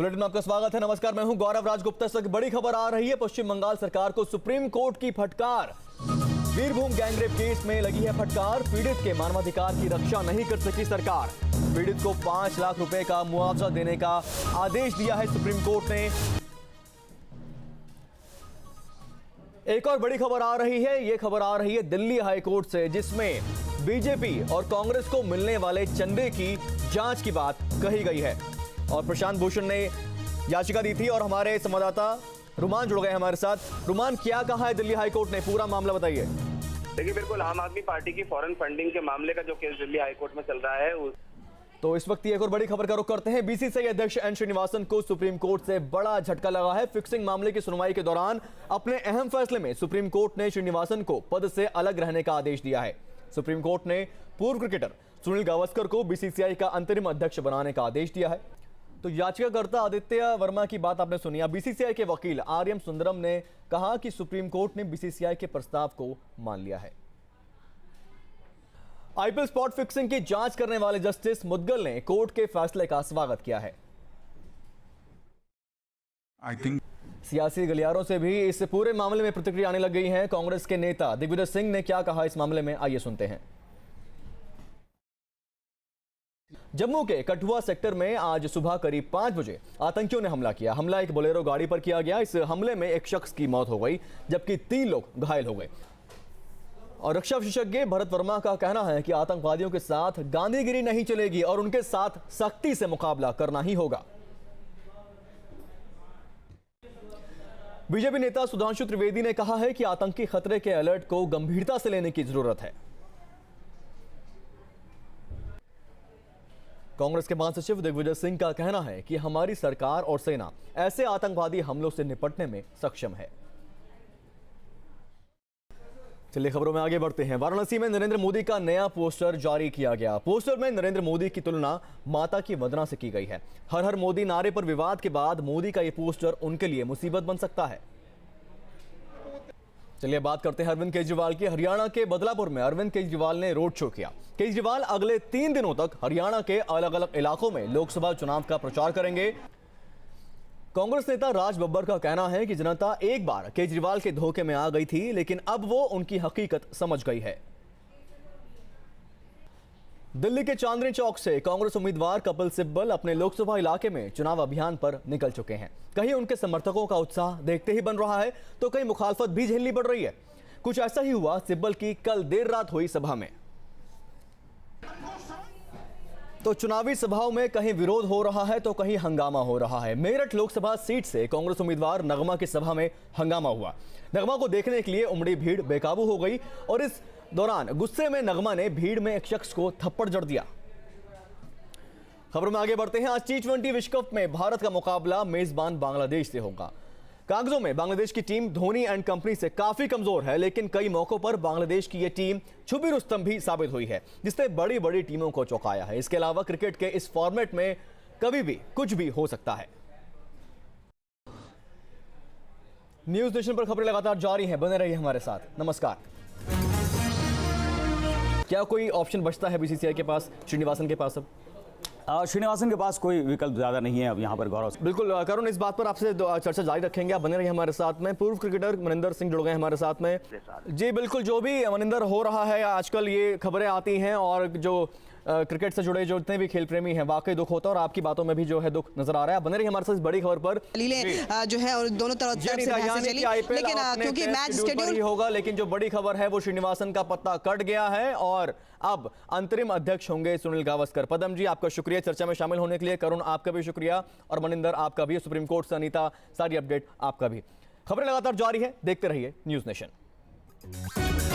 Bulletin में आपका स्वागत है। नमस्कार, मैं हूं गौरव राजगुप्ता। तक बड़ी खबर आ रही है। पश्चिम बंगाल सरकार को सुप्रीम कोर्ट की फटकार। वीरभूम गैंगरेप केस में लगी है फटकार। पीड़ित के मानवाधिकार की रक्षा नहीं कर सकी सरकार। पीड़ित को 5 लाख रुपए का मुआवजा देने का आदेश दिया है सुप्रीम कोर्ट ने। एक और बड़ी खबर आ रही है। यह खबर आ रही है दिल्ली हाई कोर्ट से, जिसमें बीजेपी और कांग्रेस को मिलने वाले चंदे की जांच की बात कही गई है। और प्रशांत भूषण ने याचिका दी थी और हमारे संवाददाता रुमान जुड़ गए हमारे साथ। रुमान, क्या कहा है दिल्ली हाईकोर्ट ने? पूरा मामला बताइए। देखिए, बिल्कुल आम आदमी पार्टी की फॉरेन फंडिंग के मामले का जो केस दिल्ली हाईकोर्ट में चल रहा है तो इस वक्त एक और बड़ी खबर का रुख करते हैं। बीसीसीआई अध्यक्ष एन श्रीनिवासन को सुप्रीम कोर्ट से बड़ा झटका लगा है। फिक्सिंग मामले की सुनवाई के दौरान अपने अहम फैसले में सुप्रीम कोर्ट ने श्रीनिवासन को पद से अलग रहने का आदेश दिया है। सुप्रीम कोर्ट ने पूर्व क्रिकेटर सुनील गावस्कर को बीसीसीआई का अंतरिम अध्यक्ष बनाने का आदेश दिया है। तो याचिकाकर्ता आदित्य वर्मा की बात आपने सुनी। बीसीसीआई के वकील आरएम सुंदरम ने कहा कि सुप्रीम कोर्ट ने बीसीसीआई के प्रस्ताव को मान लिया है। आईपीएल स्पॉट फिक्सिंग की जांच करने वाले जस्टिस मुदगल ने कोर्ट के फैसले का स्वागत किया है। सियासी गलियारों से भी इस पूरे मामले में प्रतिक्रिया आने लग गई है। कांग्रेस के नेता दिग्विजय सिंह ने क्या कहा इस मामले में, आइए सुनते हैं। जम्मू के कठुआ सेक्टर में आज सुबह करीब 5 बजे आतंकियों ने हमला किया। हमला एक बोलेरो गाड़ी पर किया गया। इस हमले में एक शख्स की मौत हो गई जबकि 3 लोग घायल हो गए। और रक्षा विशेषज्ञ भरत वर्मा का कहना है कि आतंकवादियों के साथ गांधीगिरी नहीं चलेगी और उनके साथ सख्ती से मुकाबला करना ही होगा। बीजेपी नेता सुधांशु त्रिवेदी ने कहा है कि आतंकी खतरे के अलर्ट को गंभीरता से लेने की जरूरत है। कांग्रेस के महासचिव दिग्विजय सिंह का कहना है कि हमारी सरकार और सेना ऐसे आतंकवादी हमलों से निपटने में सक्षम है। चलिए खबरों में आगे बढ़ते हैं। वाराणसी में नरेंद्र मोदी का नया पोस्टर जारी किया गया। पोस्टर में नरेंद्र मोदी की तुलना माता की वंदना से की गई है। हर हर मोदी नारे पर विवाद के बाद मोदी का यह पोस्टर उनके लिए मुसीबत बन सकता है। चलिए बात करते हैं अरविंद केजरीवाल की। हरियाणा के बदलापुर में अरविंद केजरीवाल ने रोड शो किया। केजरीवाल अगले 3 दिनों तक हरियाणा के अलग अलग इलाकों में लोकसभा चुनाव का प्रचार करेंगे। कांग्रेस नेता राज बब्बर का कहना है कि जनता एक बार केजरीवाल के धोखे में आ गई थी, लेकिन अब वो उनकी हकीकत समझ गई है। दिल्ली के चांदनी चौक से कांग्रेस उम्मीदवार कपिल सिब्बल अपने लोकसभा इलाके में चुनाव अभियान पर निकल चुके हैं। कहीं उनके समर्थकों का उत्साह देखते ही बन रहा है तो कहीं मुखालफत भी झेलनी पड़ रही है। कुछ ऐसा ही हुआ सिब्बल की कल देर रात हुई सभा में। तो चुनावी सभाओं में कहीं विरोध हो रहा है तो कहीं हंगामा हो रहा है। मेरठ लोकसभा सीट से कांग्रेस उम्मीदवार नगमा की सभा में हंगामा हुआ। नगमा को देखने के लिए उमड़ी भीड़ बेकाबू हो गई और इस दौरान गुस्से में नगमा ने भीड़ में एक शख्स को थप्पड़ जड़ दिया। खबरों में आगे बढ़ते हैं। आज T20 विश्व कप में भारत का मुकाबला मेजबान बांग्लादेश से होगा। कागजों में बांग्लादेश की टीम धोनी एंड कंपनी से काफी कमजोर है, लेकिन कई मौकों पर बांग्लादेश की यह टीम छुपी रुस्तम भी साबित हुई है, जिसने बड़ी बड़ी टीमों को चौंकाया है। इसके अलावा क्रिकेट के इस फॉर्मेट में कभी भी कुछ भी हो सकता है। न्यूज नेशन पर खबरें लगातार जारी हैं, बने रहिए हमारे साथ। नमस्कार। क्या कोई ऑप्शन बचता है बीसीसीआई के पास, श्रीनिवासन के पास? अब श्रीनिवासन के पास कोई विकल्प ज्यादा नहीं है अब यहाँ पर। गौरव, बिल्कुल करुण, इस बात पर आपसे चर्चा जारी रखेंगे। आप बने रहिए हमारे साथ में। पूर्व क्रिकेटर मनिंदर सिंह जुड़ गए हमारे साथ में। जी बिल्कुल, जो भी मनिंदर हो रहा है आजकल, ये खबरें आती हैं और जो क्रिकेट से जुड़े जो जितने भी खेल प्रेमी हैं, वाकई दुख होता है और आपकी बातों में भी जो है दुख नजर आ रहा है। बने रहिए हमारे साथ इस बड़ी खबर पर। जो है और दोनों तरफ से लेकिन क्योंकि मैच शेड्यूल होगा, लेकिन जो बड़ी खबर है वो श्रीनिवासन का पत्ता कट गया है और अब अंतरिम अध्यक्ष होंगे सुनील गावस्कर। पदम जी, आपका शुक्रिया चर्चा में शामिल होने के लिए। करुण, आपका भी शुक्रिया और मनिंदर आपका भी। सुप्रीम कोर्ट से अनीता, सारी अपडेट आपका भी। खबरें लगातार जारी है, देखते रहिए न्यूज नेशन।